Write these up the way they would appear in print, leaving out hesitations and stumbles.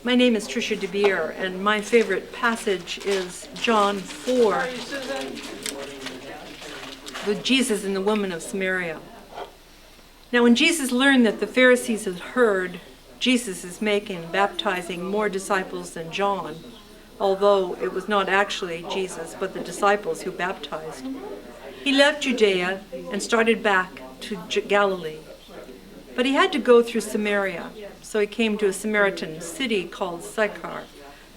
My name is Tricia DeBeer, and my favorite passage is John 4, with Jesus and the woman of Samaria. Now, when Jesus learned that the Pharisees had heard Jesus is baptizing more disciples than John, although it was not actually Jesus, but the disciples who baptized, he left Judea and started back to Galilee. But he had to go through Samaria, so he came to a Samaritan city called Sychar,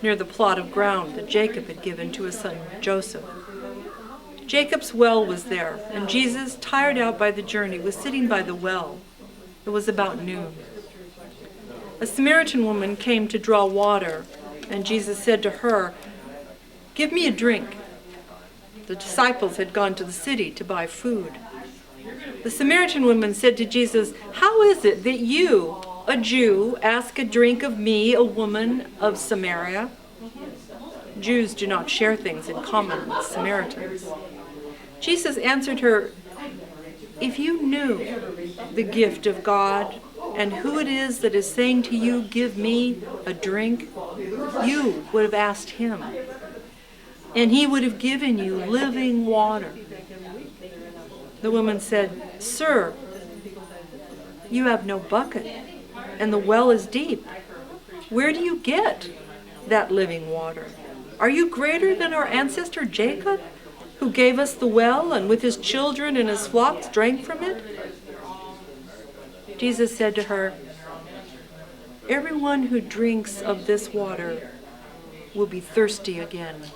near the plot of ground that Jacob had given to his son Joseph. Jacob's well was there, and Jesus, tired out by the journey, was sitting by the well. It was about noon. A Samaritan woman came to draw water, and Jesus said to her, "Give me a drink." The disciples had gone to the city to buy food. The Samaritan woman said to Jesus, "How is it that you, a Jew, ask a drink of me, a woman of Samaria?" Jews do not share things in common with Samaritans. Jesus answered her, "If you knew the gift of God and who it is that is saying to you, 'Give me a drink,' you would have asked him, and he would have given you living water." The woman said, "Sir, you have no bucket, and the well is deep. Where do you get that living water? Are you greater than our ancestor Jacob, who gave us the well and with his children and his flocks drank from it?" Jesus said to her, "Everyone who drinks of this water will be thirsty again.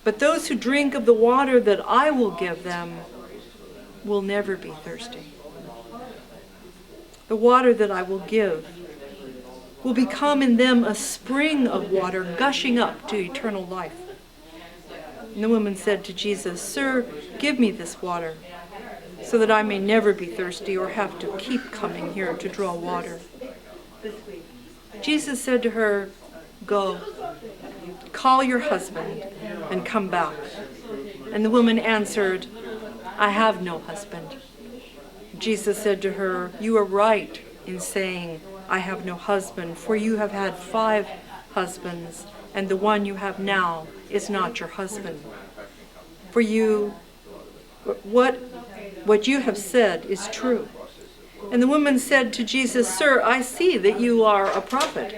But those who drink of the water that I will give them will never be thirsty. The water that I will give will become in them a spring of water gushing up to eternal life." And the woman said to Jesus, "Sir, give me this water, so that I may never be thirsty or have to keep coming here to draw water." Jesus said to her, "Go, call your husband and come back." And the woman answered, "I have no husband." Jesus said to her, "You are right in saying, 'I have no husband,' for you have had 5 husbands, and the one you have now is not your husband. For you, what you have said is true." And the woman said to Jesus, "Sir, I see that you are a prophet.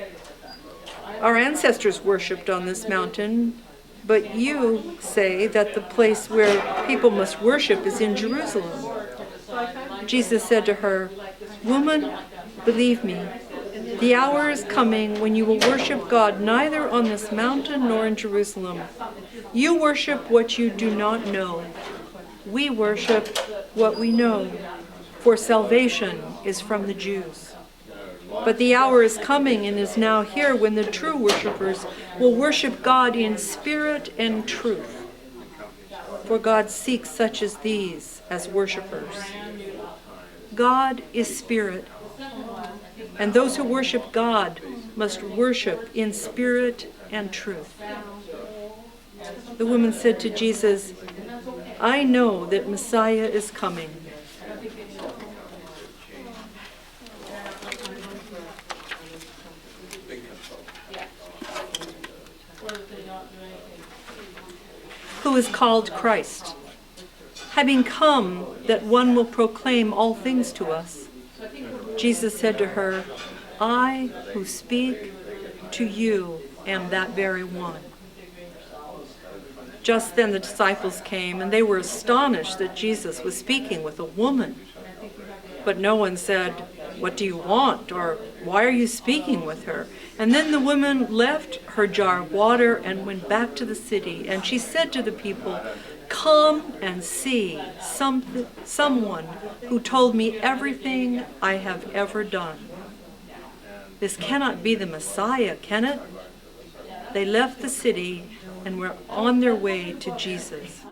Our ancestors worshipped on this mountain, but you say that the place where people must worship is in Jerusalem." Jesus said to her, "Woman, believe me, the hour is coming when you will worship God neither on this mountain nor in Jerusalem. You worship what you do not know. We worship what we know, for salvation is from the Jews. But the hour is coming and is now here when the true worshipers will worship God in spirit and truth. For God seeks such as these as worshipers. God is spirit, and those who worship God must worship in spirit and truth." The woman said to Jesus, "I know that Messiah is coming." Who is called Christ, having come that one will proclaim all things to us. Jesus said to her, "I who speak to you am that very one." Just then the disciples came, and they were astonished that Jesus was speaking with a woman. But no one said, "What do you want?" or "Why are you speaking with her?" And then the woman left her jar of water and went back to the city, and she said to the people, "Come and see someone who told me everything I have ever done. This cannot be the Messiah, can it?" They left the city and were on their way to Jesus.